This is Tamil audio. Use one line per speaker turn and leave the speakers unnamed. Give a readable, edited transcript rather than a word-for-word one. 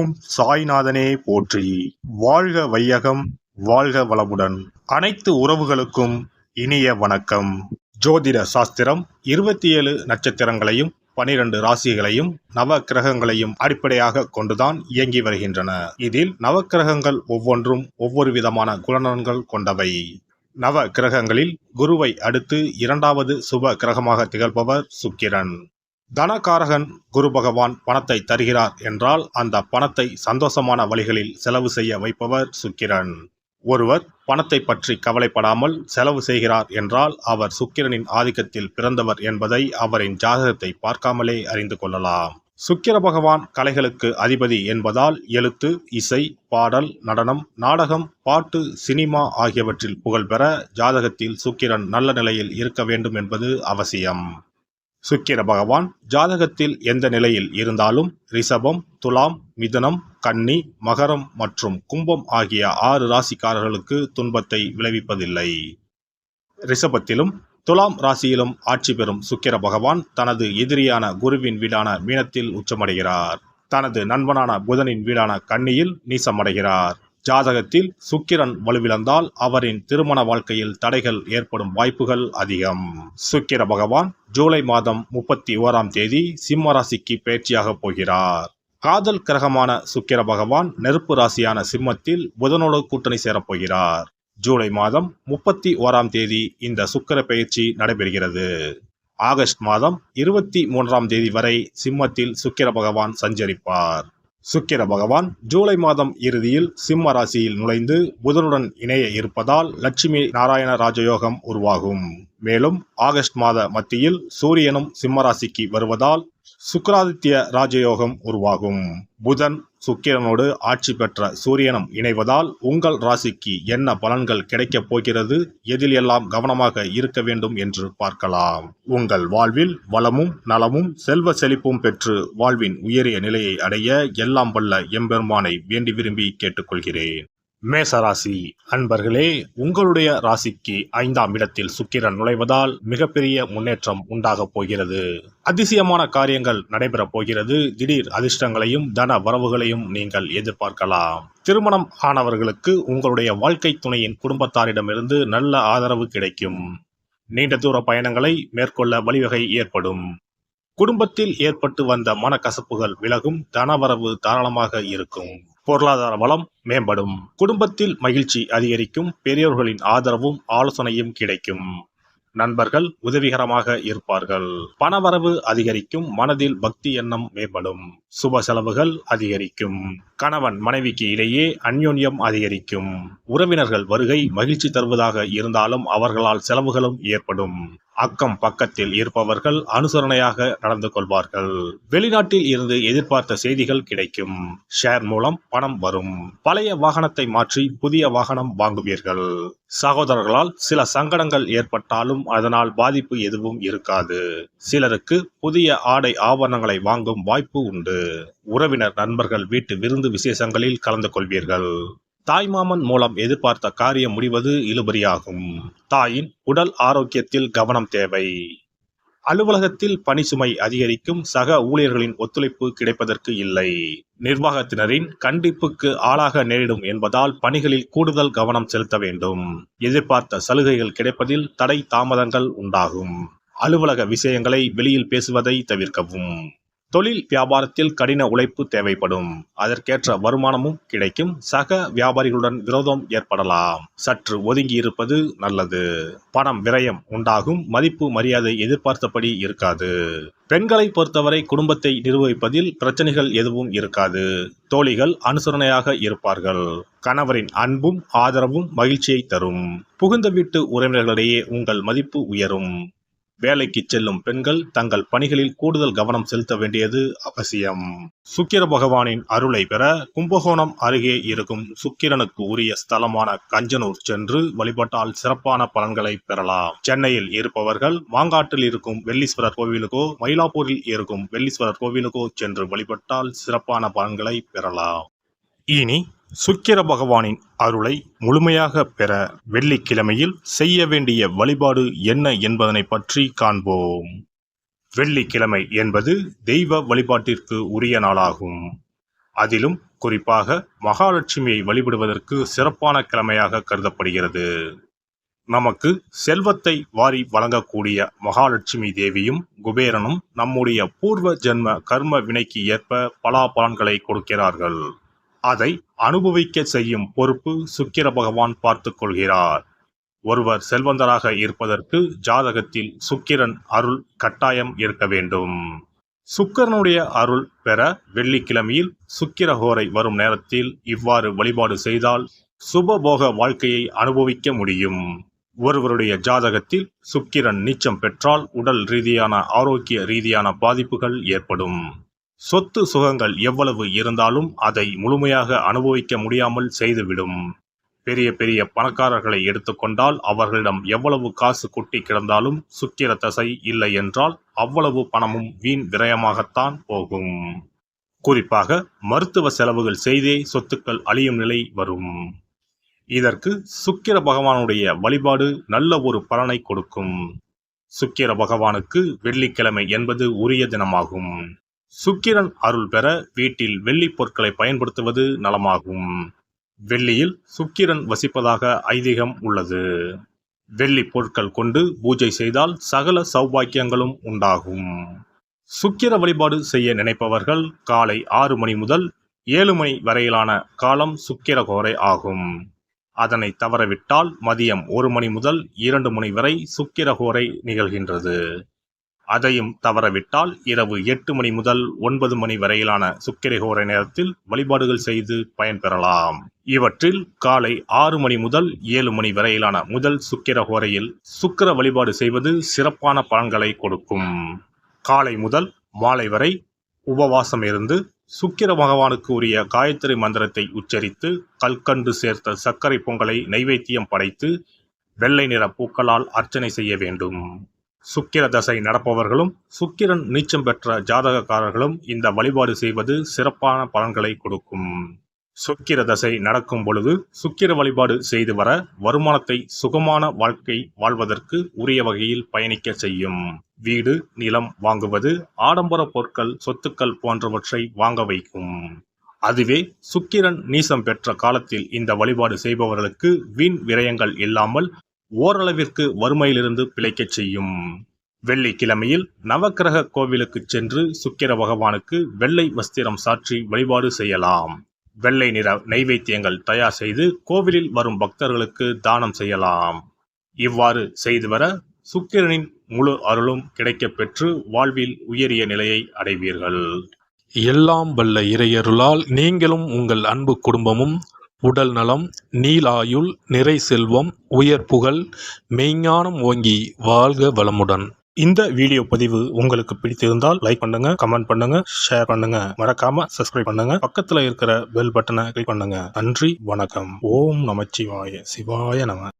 ஓம் சாய்நாதனே போற்றி. வாழ்க வையகம், வாழ்க வளமுடன். அனைத்து உறவுகளுக்கும் இனிய வணக்கம். ஜோதிட சாஸ்திரம் 27 நட்சத்திரங்களையும் 12 ராசிகளையும் நவ கிரகங்களையும் அடிப்படையாக கொண்டுதான் இயங்கி வருகின்றன. இதில் நவக்கிரகங்கள் ஒவ்வொன்றும் ஒவ்வொரு விதமான குணநலன்கள் கொண்டவை. நவ கிரகங்களில் குருவை அடுத்து 2வது சுப கிரகமாக திகழ்பவர் சுக்கிரன். தனகாரகன் குரு பகவான் பணத்தை தருகிறார் என்றால் அந்த பணத்தை சந்தோஷமான வழிகளில் செலவு செய்ய வைப்பவர் சுக்கிரன். ஒருவர் பணத்தை பற்றி கவலைப்படாமல் செலவு செய்கிறார் என்றால் அவர் சுக்கிரனின் ஆதிக்கத்தில் பிறந்தவர் என்பதை அவரின் ஜாதகத்தை பார்க்காமலே அறிந்து கொள்ளலாம். சுக்கிர பகவான் கலைகளுக்கு அதிபதி என்பதால் எழுத்து, இசை, பாடல், நடனம், நாடகம், பாட்டு, சினிமா ஆகியவற்றில் புகழ்பெற ஜாதகத்தில் சுக்கிரன் நல்ல நிலையில் இருக்க வேண்டும் என்பது அவசியம். சுக்கிர பகவான் ஜாதகத்தில் எந்த நிலையில் இருந்தாலும் ரிஷபம், துலாம், மிதுனம், கன்னி, மகரம் மற்றும் கும்பம் ஆகிய 6 ராசிக்காரர்களுக்கு துன்பத்தை விளைவிப்பதில்லை. ரிஷபத்திலும் துலாம் ராசியிலும் ஆட்சி பெறும் சுக்கிர பகவான் தனது எதிரியான குருவின் வீடான மீனத்தில் உச்சமடைகிறார். தனது நண்பனான புதனின் வீடான கன்னியில் நீசமடைகிறார். ஜாதகத்தில் சுக்கிரன் வலுவிழந்தால் அவரின் திருமண வாழ்க்கையில் தடைகள் ஏற்படும் வாய்ப்புகள் அதிகம். சுக்கிர பகவான் ஜூலை மாதம் 31ஆம் தேதி சிம்ம ராசிக்கு பயிற்சியாக போகிறார். காதல் கிரகமான சுக்கிர பகவான் நெருப்பு ராசியான சிம்மத்தில் புதனோடு கூட்டணி சேரப்போகிறார். ஜூலை மாதம் 31ஆம் தேதி இந்த சுக்கிர பயிற்சி நடைபெறுகிறது. ஆகஸ்ட் மாதம் 23ஆம் தேதி வரை சிம்மத்தில் சுக்கிர பகவான் சஞ்சரிப்பார். சுக்கிர பகவான் ஜூலை மாதம் இறுதியில் சிம்ம ராசியில் நுழைந்து புதனுடன் இணைய இருப்பதால் லட்சுமி நாராயண ராஜயோகம் உருவாகும். மேலும் ஆகஸ்ட் மாத மத்தியில் சூரியனும் சிம்ம ராசிக்கு வருவதால் சுக்கிராதித்ய ராஜயோகம் உருவாகும். புதன் சுக்கிரனோடு ஆட்சி பெற்ற சூரியனும் இணைவதால் உங்கள் ராசிக்கு என்ன பலன்கள் கிடைக்கப் போகிறது, எதில் எல்லாம் கவனமாக இருக்க வேண்டும் என்று பார்க்கலாம். உங்கள் வாழ்வில் வளமும் நலமும் செல்வ செழிப்பும் பெற்று வாழ்வின் உயரிய நிலையை அடைய எல்லாம் வல்ல எம்பெருமானை வேண்டி விரும்பி கேட்டுக்கொள்கிறேன். மேசராசி அன்பர்களே, உங்களுடைய ராசிக்கு 5ஆம் இடத்தில் சுக்கிரன் நுழைவதால் மிகப்பெரிய முன்னேற்றம் உண்டாகப் போகிறது. அதிசயமான காரியங்கள் நடைபெறப் போகிறது. திடீர் அதிர்ஷ்டங்களையும் தன வரவுகளையும் நீங்கள் எதிர்பார்க்கலாம். திருமணம் ஆனவர்களுக்கு உங்களுடைய வாழ்க்கை துணையின் குடும்பத்தாரிடமிருந்து நல்ல ஆதரவு கிடைக்கும். நீண்ட தூர பயணங்களை மேற்கொள்ள வழிவகை ஏற்படும். குடும்பத்தில் ஏற்பட்டு வந்த மனக்கசப்புகள் விலகும். தனவரவு தாராளமாக இருக்கும். பொருளாதார வளம் மேம்படும். குடும்பத்தில் மகிழ்ச்சி அதிகரிக்கும். பெரியோர்களின் ஆதரவும் ஆலோசனையும் கிடைக்கும். நண்பர்கள் உதவிகரமாக இருப்பார்கள். பணவரவு அதிகரிக்கும். மனதில் பக்தி எண்ணம் மேம்படும். சுப செலவுகள் அதிகரிக்கும். கணவன் மனைவிக்கு இடையே அந்யோன்யம் அதிகரிக்கும். உறவினர்கள் வருகை மகிழ்ச்சி தருவதாக இருந்தாலும் அவர்களால் செலவுகளும் ஏற்படும். அக்கம் பக்கத்தில் இருப்பவர்கள் அனுசரணையாக நடந்து கொள்வார்கள். வெளிநாட்டில் இருந்து எதிர்பார்த்த செய்திகள் கிடைக்கும். ஷேர் மூலம் பணம் வரும். பழைய வாகனத்தை மாற்றி புதிய வாகனம் வாங்குவீர்கள். சகோதரர்களால் சில சங்கடங்கள் ஏற்பட்டாலும் அதனால் பாதிப்பு எதுவும் இருக்காது. சிலருக்கு புதிய ஆடை ஆபரணங்களை வாங்கும் வாய்ப்பு உண்டு. உறவினர் நண்பர்கள் வீட்டு விருந்து விசேஷங்களில் கலந்து கொள்வீர்கள். தாய்மாமன் மூலம் எதிர்பார்த்த காரியம் முடிவது இழுபறியாகும். தாயின் உடல் ஆரோக்கியத்தில் கவனம் தேவை. அலுவலகத்தில் பணி சுமை அதிகரிக்கும். சக ஊழியர்களின் ஒத்துழைப்பு கிடைப்பதற்கு இல்லை. நிர்வாகத்தினரின் கண்டிப்புக்கு ஆளாக நேரிடும் என்பதால் பணிகளில் கூடுதல் கவனம் செலுத்த வேண்டும். எதிர்பார்த்த சலுகைகள் கிடைப்பதில் தடை தாமதங்கள் உண்டாகும். அலுவலக விஷயங்களை வெளியில் பேசுவதை தவிர்க்கவும். தொழில் வியாபாரத்தில் கடின உழைப்பு தேவைப்படும். அதற்கேற்ற வருமானமும் கிடைக்கும். சக வியாபாரிகளுடன் விரோதம் ஏற்படலாம். சற்று ஒதுங்கி இருப்பது நல்லது. பணம் விரயம் உண்டாகும். மதிப்பு மரியாதை எதிர்பார்த்தபடி இருக்காது. பெண்களை பொறுத்தவரை குடும்பத்தை நிர்வகிப்பதில் பிரச்சனைகள் எதுவும் இருக்காது. தோழிகள் அனுசரணையாக இருப்பார்கள். கணவரின் அன்பும் ஆதரவும் மகிழ்ச்சியை தரும். புகுந்த வீட்டு உறவினர்களிடையே உங்கள் மதிப்பு உயரும். வேலைக்கு செல்லும் பெண்கள் தங்கள் பணிகளில் கூடுதல் கவனம் செலுத்த வேண்டியது அவசியம். சுக்கிர பகவானின் அருளை பெற கும்பகோணம் அருகே இருக்கும் சுக்கிரனுக்கு உரிய ஸ்தலமான கஞ்சனூர் சென்று வழிபட்டால் சிறப்பான பலன்களை பெறலாம். சென்னையில் இருப்பவர்கள் மாங்காட்டில் இருக்கும் வெள்ளீஸ்வரர் கோவிலுக்கோ மயிலாப்பூரில் இருக்கும் வெள்ளீஸ்வரர் கோவிலுக்கோ சென்று வழிபட்டால் சிறப்பான பலன்களை பெறலாம். இனி சுக்கிர பகவானின் அருளை முழுமையாக பெற வெள்ளிக்கிழமையில் செய்ய வேண்டிய வழிபாடு என்ன என்பதனை பற்றி காண்போம். வெள்ளிக்கிழமை என்பது தெய்வ வழிபாட்டிற்கு உரிய நாளாகும். அதிலும் குறிப்பாக மகாலட்சுமியை வழிபடுவதற்கு சிறப்பான கிழமையாக கருதப்படுகிறது. நமக்கு செல்வத்தை வாரி வழங்கக்கூடிய மகாலட்சுமி தேவியும் குபேரனும் நம்முடைய பூர்வ ஜென்ம கர்ம வினைக்கு ஏற்ப பலாபலன்களை கொடுக்கிறார்கள். அதை அனுபவிக்க செய்யும் பொறுப்பு சுக்கிர பகவான் பார்த்து கொள்கிறார். ஒருவர் செல்வந்தராக இருப்பதற்கு ஜாதகத்தில் சுக்கிரன் அருள் கட்டாயம் இருக்க வேண்டும். சுக்கிரனுடைய அருள் பெற வெள்ளிக்கிழமையில் சுக்கிரஹோரை வரும் நேரத்தில் இவ்வாறு வழிபாடு செய்தால் சுபபோக வாழ்க்கையை அனுபவிக்க முடியும். ஒருவருடைய ஜாதகத்தில் சுக்கிரன் நீச்சம் பெற்றால் உடல் ரீதியான ஆரோக்கிய ரீதியான பாதிப்புகள் ஏற்படும். சொத்து சுகங்கள் எவ்வளவு இருந்தாலும் அதை முழுமையாக அனுபவிக்க முடியாமல் செய்துவிடும். பெரிய பெரிய பணக்காரர்களை எடுத்துக்கொண்டால் அவர்களிடம் எவ்வளவு காசு கொட்டி கிடந்தாலும் சுக்கிர தசை இல்லை என்றால் அவ்வளவு பணமும் வீண் விரயமாகத்தான் போகும். குறிப்பாக மருத்துவ செலவுகள் செய்தே சொத்துக்கள் அழியும் நிலை வரும். இதற்கு சுக்கிர பகவானுடைய வழிபாடு நல்ல ஒரு பலனை கொடுக்கும். சுக்கிர பகவானுக்கு வெள்ளிக்கிழமை என்பது உரிய தினமாகும். சுக்கிரன் அருள் பெற வீட்டில் வெள்ளி பொருட்களை பயன்படுத்துவது நலமாகும். வெள்ளியில் சுக்கிரன் வசிப்பதாக ஐதீகம் உள்ளது. வெள்ளி பொருட்கள் கொண்டு பூஜை செய்தால் சகல சௌபாக்கியங்களும் உண்டாகும். சுக்கிர வழிபாடு செய்ய நினைப்பவர்கள் காலை 6 மணி முதல் 7 மணி வரையிலான காலம் சுக்கிரஹோரை ஆகும். அதனை தவறவிட்டால் மதியம் 1 மணி முதல் 2 மணி வரை சுக்கிரஹோரை நிகழ்கின்றது. அதையும் தவறவிட்டால் இரவு 8 மணி முதல் 9 மணி வரையிலான சுக்கிரஹோரை நேரத்தில் வழிபாடுகள் செய்து பயன்பெறலாம். இவற்றில் காலை 6 மணி முதல் 7 மணி வரையிலான முதல் சுக்கிரஹோரையில் சுக்கிர வழிபாடு செய்வது சிறப்பான பலன்களை கொடுக்கும். காலை முதல் மாலை வரை உபவாசம் இருந்து சுக்கிர பகவானுக்கு உரிய காயத்ரி மந்திரத்தை உச்சரித்து கல்கண்டு சேர்த்த சர்க்கரை பொங்கலை நைவேத்தியம் படைத்து வெள்ளை நிற பூக்களால் அர்ச்சனை செய்ய வேண்டும். சுக்கிர தசை நடப்பவர்களும் சுக்கிரன் நீச்சம் பெற்ற ஜாதகக்காரர்களும் இந்த வழிபாடு செய்வது சிறப்பான பலன்களை கொடுக்கும். சுக்கிர தசை நடக்கும் பொழுது சுக்கிர வழிபாடு செய்து வர வருமானத்தை சுகமான வாழ்க்கை வாழ்வதற்கு உரிய வகையில் பயணிக்க செய்யும். வீடு நிலம் வாங்குவது, ஆடம்பர பொருட்கள் சொத்துக்கள் போன்றவற்றை வாங்க வைக்கும். அதுவே சுக்கிரன் நீசம் பெற்ற காலத்தில் இந்த வழிபாடு செய்பவர்களுக்கு வீண் விரயங்கள் இல்லாமல் ஓரளவிற்கு வறுமையிலிருந்து பிழைக்கச் செய்யும். வெள்ளிக்கிழமையில் நவக்கிரக கோவிலுக்கு சென்று சுக்கிர பகவானுக்கு வெள்ளை வஸ்திரம் சாற்றி வழிபாடு செய்யலாம். வெள்ளை நிற நைவேத்தியங்கள் தயார் செய்து கோவிலில் வரும் பக்தர்களுக்கு தானம் செய்யலாம். இவ்வாறு செய்து வர சுக்கிரனின் முழு அருளும் கிடைக்கப் பெற்று வாழ்வில் உயரிய நிலையை அடைவீர்கள்.
எல்லாம் வல்ல இறையருளால் நீங்களும் உங்கள் அன்பு குடும்பமும் உடல் நலம், நீலாயுள், நிறை செல்வம், உயர் புகழ், மெய்ஞானம் ஓங்கி வாழ்க வளமுடன்.
இந்த வீடியோ பதிவு உங்களுக்கு பிடித்திருந்தால் லைக் பண்ணுங்க, கமெண்ட் பண்ணுங்க, ஷேர் பண்ணுங்க, மறக்காம சப்ஸ்கிரைப் பண்ணுங்க, பக்கத்துல இருக்கிற பெல் பட்டனை கிளிக் பண்ணுங்க. நன்றி, வணக்கம். ஓம் நமச்சிவாய, சிவாய நம.